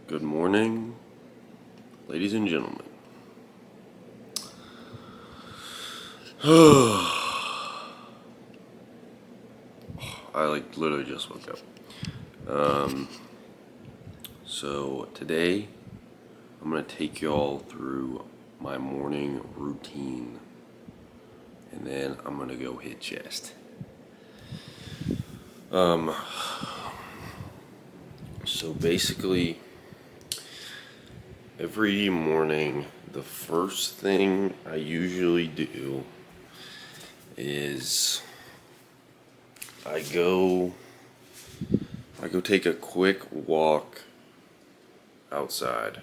Good morning, ladies and gentlemen. I literally just woke up. So today I'm gonna take y'all through my morning routine, and then I'm gonna go hit chest. So basically, every morning, the first thing I usually do is I go take a quick walk outside.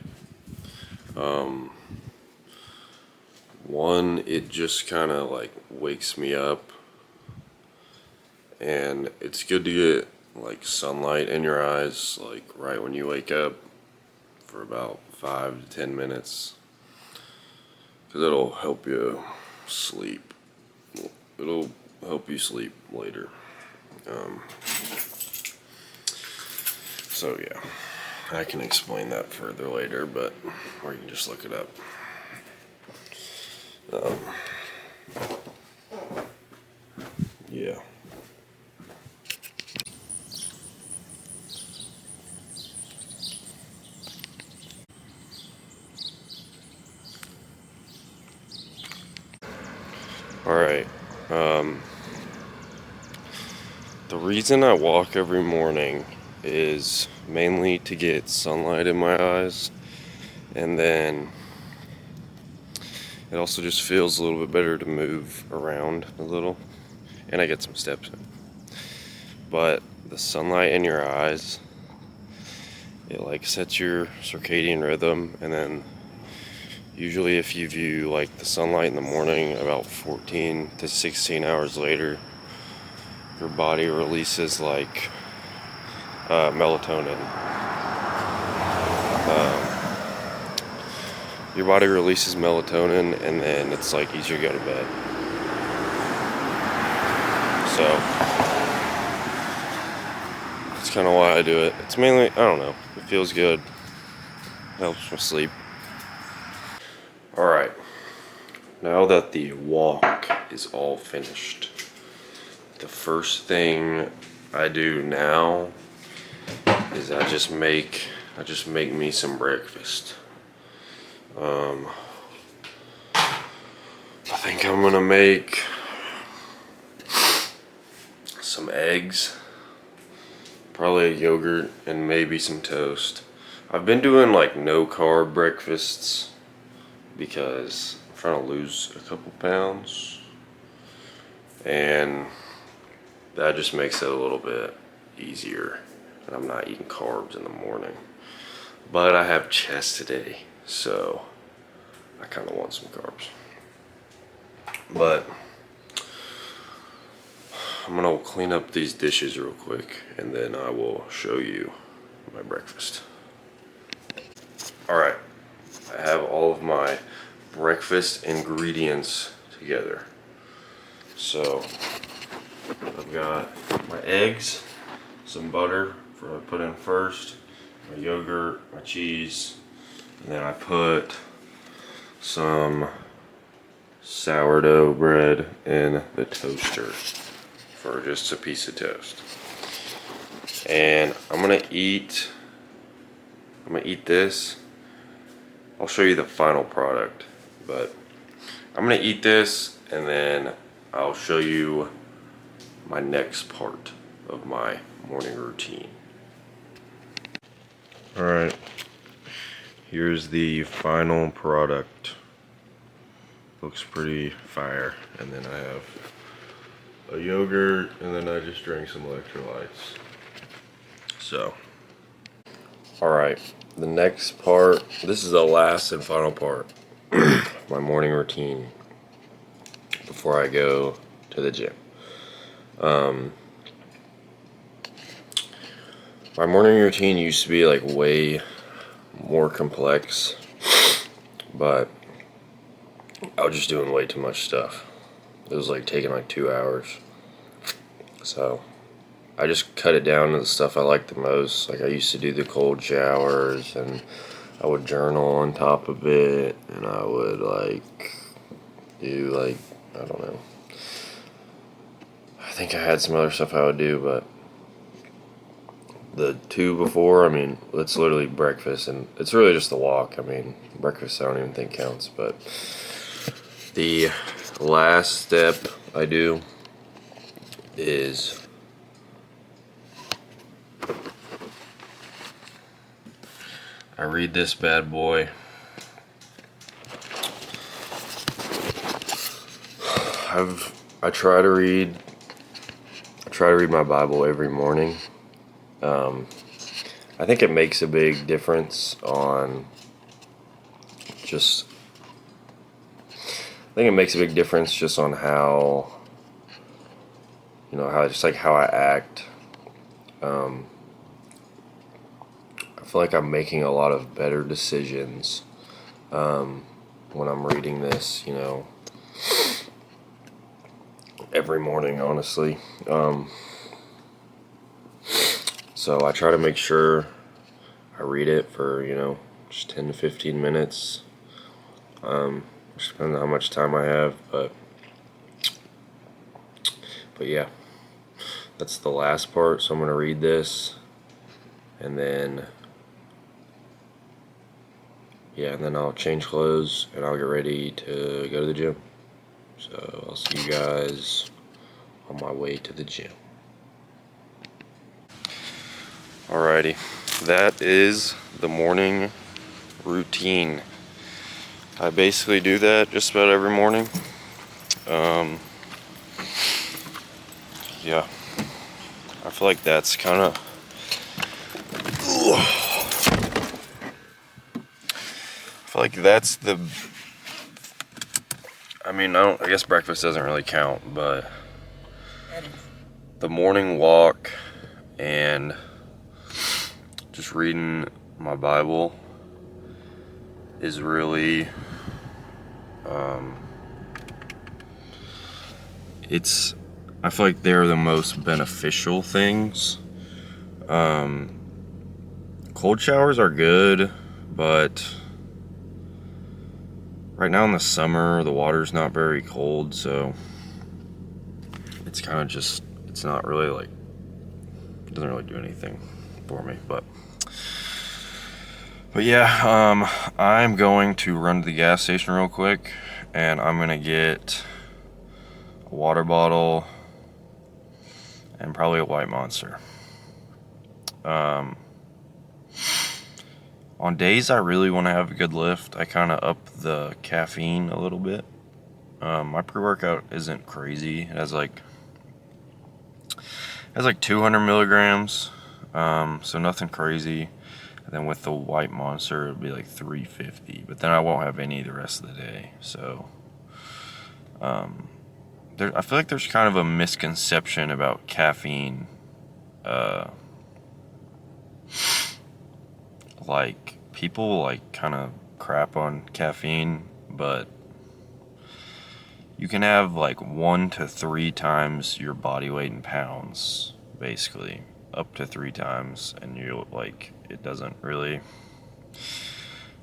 One, it just kind of like wakes me up, and it's good to get like sunlight in your eyes, like right when you wake up, for about 5 to 10 minutes, because it'll help you sleep. It'll help you sleep later. So yeah, I can explain that further later, or you can just look it up. Yeah. All right. The reason I walk every morning is mainly to get sunlight in my eyes, and then it also just feels a little bit better to move around a little, and I get some steps in. But the sunlight in your eyes, it like sets your circadian rhythm, and then usually if you view like the sunlight in the morning, about 14 to 16 hours later, your body releases like melatonin. Your body releases melatonin, and then it's like easier to go to bed. So that's kind of why I do it. It's mainly, I don't know, it feels good, helps me sleep. Alright, now that the walk is all finished, the first thing I do now is I just make me some breakfast. I think I'm gonna make some eggs, probably a yogurt, and maybe some toast. I've been doing like no carb breakfasts because I'm trying to lose a couple pounds, and that just makes it a little bit easier, and I'm not eating carbs in the morning. But I have chest today, so I kind of want some carbs. But I'm gonna clean up these dishes real quick, and then I will show you my breakfast. Alright, I have all of my breakfast ingredients together. So I've got my eggs, some butter for I put in first, my yogurt, my cheese, and then I put some sourdough bread in the toaster for just a piece of toast. And I'm gonna eat this. I'll show you the final product, but I'm gonna eat this, and then I'll show you my next part of my morning routine. Alright, here's the final product. Looks pretty fire. And then I have a yogurt, and then I just drank some electrolytes. So, alright, the next part, this is the last and final part of my morning routine before I go to the gym. My morning routine used to be like way more complex, but I was just doing way too much stuff. It was like taking like 2 hours. So I just cut it down to the stuff I like the most. Like I used to do the cold showers, and I would journal on top of it, and I would like do like, I don't know. I think I had some other stuff I would do, but the two before, I mean, it's literally breakfast, and it's really just the walk. I mean, breakfast I don't even think counts, but the last step I do is I read this bad boy. I try to read my Bible every morning. I think it makes a big difference on just. I think it makes a big difference just on how, how just like how I act. I feel like I'm making a lot of better decisions when I'm reading this, every morning, honestly. So I try to make sure I read it for, just 10 to 15 minutes. Just depends on how much time I have, but yeah, that's the last part. So I'm going to read this, and then I'll change clothes and I'll get ready to go to the gym. So I'll see you guys on my way to the gym. Alrighty, that is the morning routine. I basically do that just about every morning. Yeah, I feel like that's kind of. I feel like that's the. I mean, I guess breakfast doesn't really count, but the morning walk and just reading my Bible is really, I feel like they're the most beneficial things. Cold showers are good, but right now in the summer, the water's not very cold, so it's kind of just, it's not really like, it doesn't really do anything for me, but yeah, I'm going to run to the gas station real quick, and I'm gonna get a water bottle and probably a White Monster. On days I really want to have a good lift, I kind of up the caffeine a little bit. My pre-workout isn't crazy. It has like 200 milligrams, so nothing crazy. And then with the White Monster, it'll be like 350. But then I won't have any the rest of the day. So, I feel like there's kind of a misconception about caffeine. Like, people like kind of crap on caffeine, but you can have like 1 to 3 times your body weight in pounds, basically, up to 3 times, and you like, it doesn't really,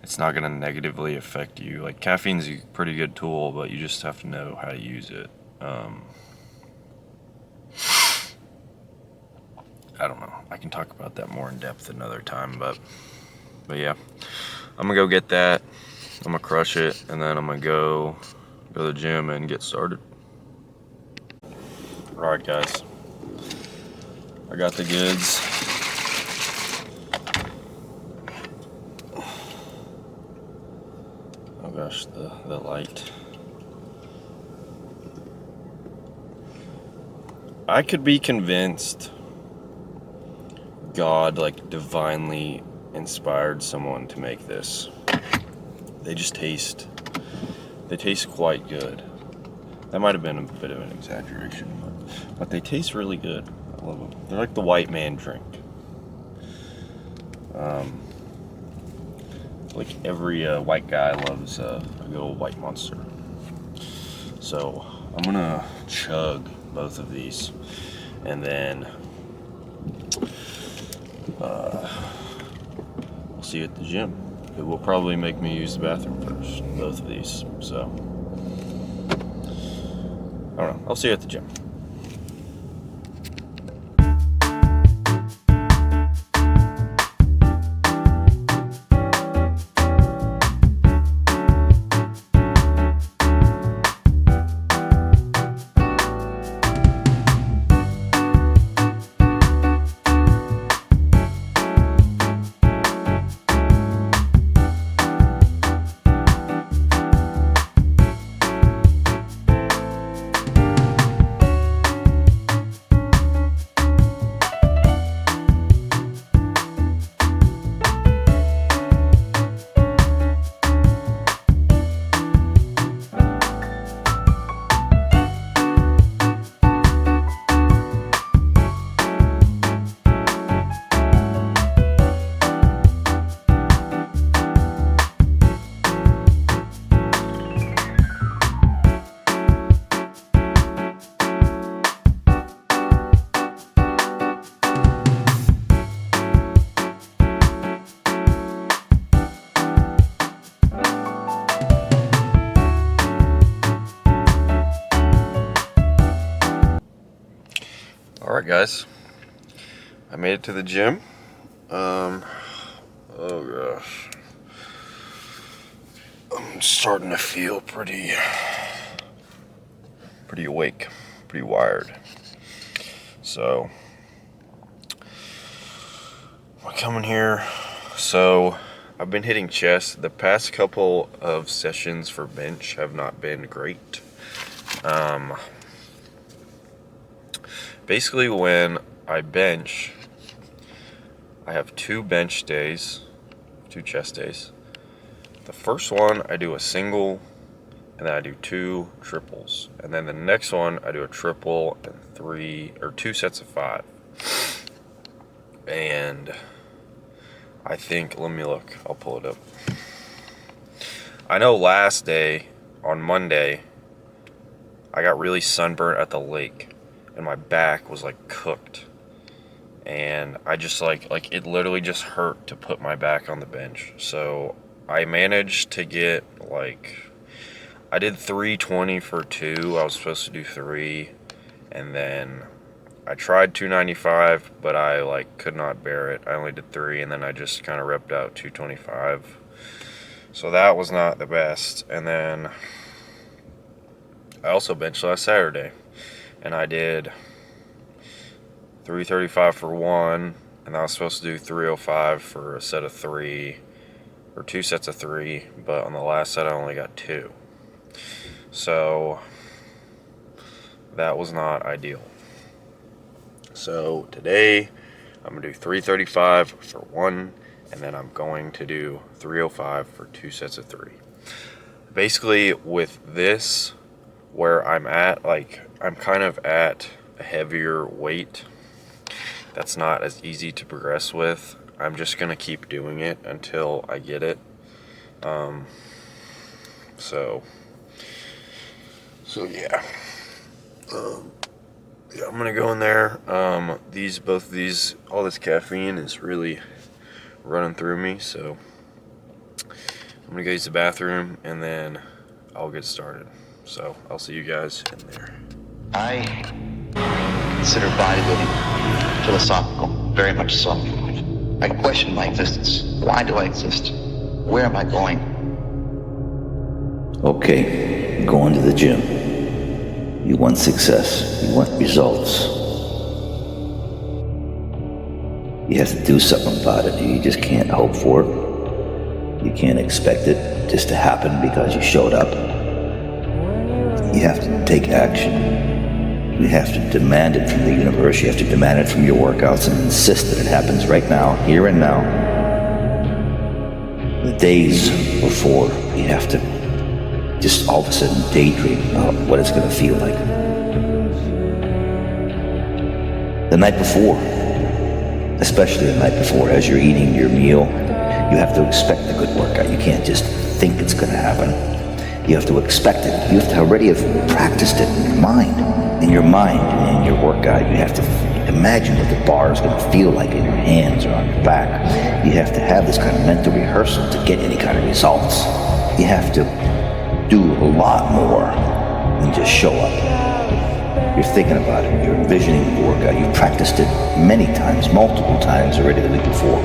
it's not going to negatively affect you. Like, caffeine's a pretty good tool, but you just have to know how to use it. I don't know. I can talk about that more in depth another time, but yeah, I'm gonna go get that. I'm gonna crush it, and then I'm gonna go to the gym and get started. Alright, guys, I got the goods. Oh gosh, the light. I could be convinced God like divinely inspired someone to make this. They taste quite good. That might have been a bit of an exaggeration, but they taste really good. I love them. They're like the white man drink. Like every white guy loves a good old White Monster. So I'm gonna chug both of these, and then We'll see you at the gym. It will probably make me use the bathroom first, both of these. So, I don't know. I'll see you at the gym. Alright guys, I made it to the gym. Oh gosh, I'm starting to feel pretty awake, pretty wired. So, I'm coming here. So, I've been hitting chest. The past couple of sessions for bench have not been great. Basically, when I bench, I have 2 bench days, 2 chest days. The first one, I do a single, and then I do 2 triples. And then the next one, I do a triple and 2 sets of 5. And I think, let me look, I'll pull it up. I know last day, on Monday, I got really sunburnt at the lake. And my back was like cooked, and I just like it literally just hurt to put my back on the bench. So I managed to get I did 320 for 2. I was supposed to do 3, and then I tried 295, but I could not bear it. I only did 3, and then I just kind of repped out 225. So that was not the best. And then I also benched last Saturday. And I did 335 for 1, and I was supposed to do 305 for a set of 3, or 2 sets of 3, but on the last set I only got 2. So that was not ideal. So today I'm going to do 335 for 1, and then I'm going to do 305 for 2 sets of 3. Basically, with this, where I'm at, I'm kind of at a heavier weight that's not as easy to progress with. I'm just gonna keep doing it until I get it. So yeah. Yeah, I'm gonna go in there. Both of these, all this caffeine is really running through me, so I'm gonna go use the bathroom and then I'll get started. So I'll see you guys in there. I consider bodybuilding philosophical, very much so. I question my existence. Why do I exist? Where am I going? Okay, going to the gym. You want success. You want results. You have to do something about it. You just can't hope for it. You can't expect it just to happen because you showed up. You have to take action. You have to demand it from the universe. You have to demand it from your workouts and insist that it happens right now, here and now. The days before, you have to just all of a sudden daydream about what it's going to feel like. The night before, especially the night before, as you're eating your meal, you have to expect a good workout. You can't just think it's going to happen. You have to expect it. You have to already have practiced it in your mind. In your mind, in your workout, you have to imagine what the bar is going to feel like in your hands or on your back. You have to have this kind of mental rehearsal to get any kind of results. You have to do a lot more than just show up. You're thinking about it, you're envisioning the workout, you've practiced it many times, multiple times already the week before.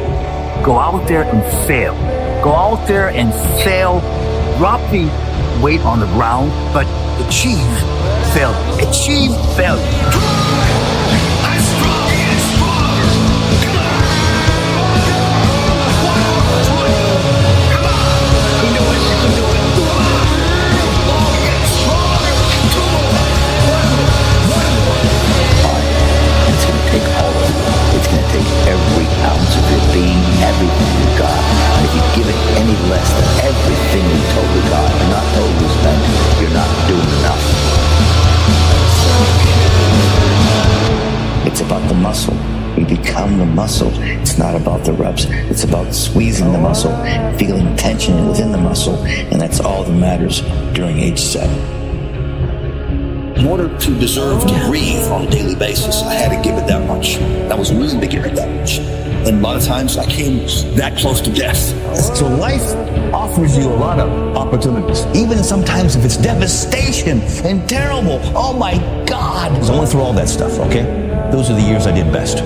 Go out there and fail. Go out there and fail. Drop the weight on the ground, but achieve failure. Achieve failure. It's going to take all of you. It's going to take every ounce of your being, everything you got. And if you give it any less than everything you totally got, you're not totally spent, you're not doing enough. It's about the muscle. We become the muscle. It's not about the reps. It's about squeezing the muscle, feeling tension within the muscle, and that's all that matters during each set. In order to deserve to breathe on a daily basis, I had to give it that much. I was willing to give it that much. And a lot of times I came that close to death. So life offers you a lot of opportunities. Even sometimes if it's devastation and terrible, oh my God. So I went through all that stuff, okay? Those are the years I did best.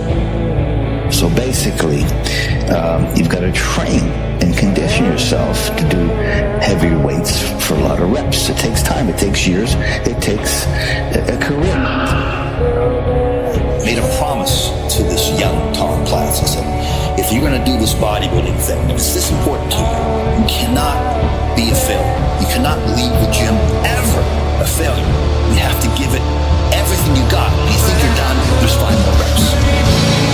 So basically, you've got to train and condition yourself to do heavier weights for a lot of reps. It takes time, it takes years, it takes a career. I made a promise to this young Tom Platz. I said, if you're going to do this bodybuilding thing, if it's this important to you, you cannot be a failure. You cannot leave the gym ever a failure. You have to give it everything you got. When you think you're done, there's 5 more reps.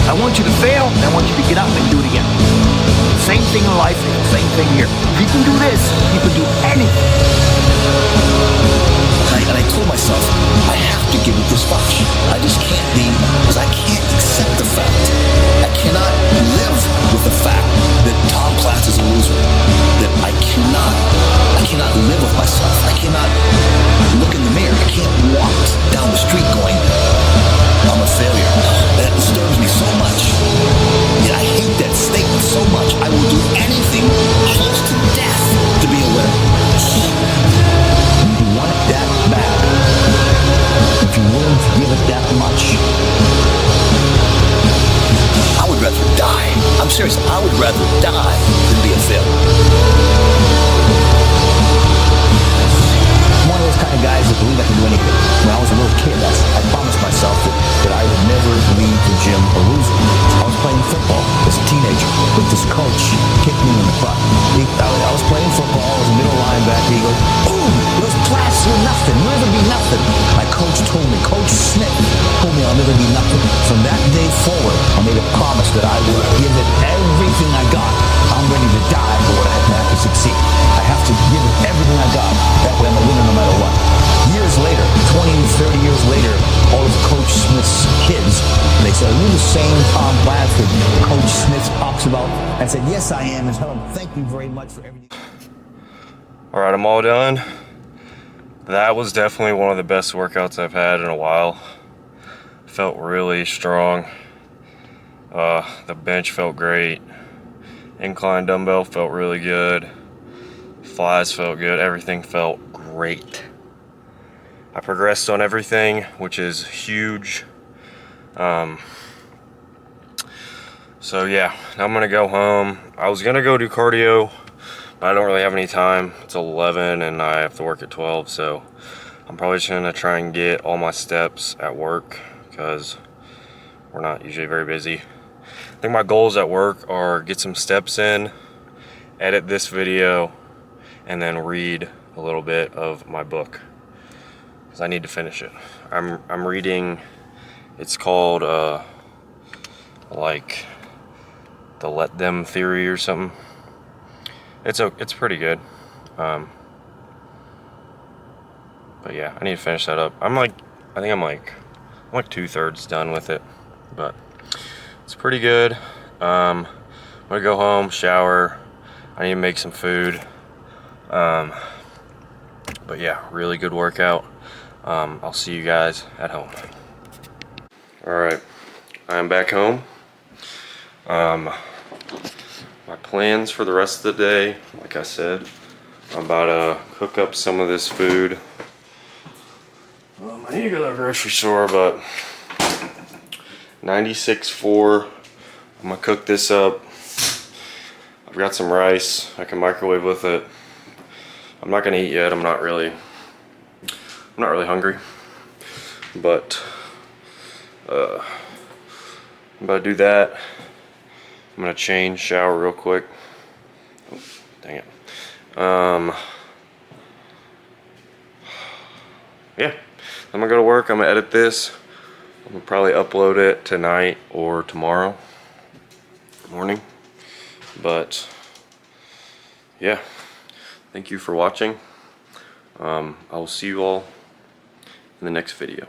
I want you to fail, and I want you to get up and do it again. Same thing in life, same thing here. If you can do this, you can do anything. And I told myself, I have to give it this much. I just can't be, because I can't accept the fact. I cannot live with the fact that Tom Platz is a loser. That I cannot live with myself. I cannot look in the mirror. I can't walk down the street going, I'm a failure. That disturbs me so much. Yet I hate that statement so much. I will do anything close to death to be a winner. You want it that bad. If you're willing to give it that much, I would rather die. I'm serious. I would rather die than be a failure. I'm one of those kind of guys that believe I can do anything. When I was a little kid, I promised myself that I would never leave the gym a loser. I was playing football as a teenager with this coach kicked me in the butt. I was playing football, I was a middle linebacker. He goes, boom, those Platz, you're nothing. You'll never be nothing. My coach told me, Coach Smith told me I'll never be nothing. From that day forward, I made a promise that I would give it everything I got. I'm ready to die for what I have to succeed. I have to give it everything I got. That way I'm a winner no matter what. Years later, 20, 30 years later, all of Coach Smith's kids, they said, are you the same Tom Platz that Coach Smith talks about? I said, yes, I am. And tell him, thank you very much for everything. All right, I'm all done. That was definitely one of the best workouts I've had in a while. Felt really strong. The bench felt great. Incline dumbbell felt really good. Flies felt good. Everything felt great. I progressed on everything, which is huge. So yeah, now I'm gonna go home. I was gonna go do cardio, but I don't really have any time. It's 11 and I have to work at 12, so I'm probably just gonna try and get all my steps at work because we're not usually very busy. I think my goals at work are get some steps in, edit this video, and then read a little bit of my book because I need to finish it. I'm reading, it's called like the Let Them Theory or something. It's pretty good. But yeah, I need to finish that up. I think I'm like 2/3 done with it, but it's pretty good. I'm gonna go home, shower. I need to make some food. But yeah, really good workout. I'll see you guys at home. All right, I'm back home. My plans for the rest of the day, like I said, I'm about to cook up some of this food. I need to go to the grocery store, but 96.4. I'm gonna cook this up. I've got some rice I can microwave with it. I'm not gonna eat yet. I'm not really hungry, but I'm about to do that. I'm gonna change, shower real quick. Oh, dang it. Yeah, I'm gonna go to work. I'm gonna edit this. I'm gonna probably upload it tonight or tomorrow morning. But yeah, thank you for watching. I will see you all in the next video.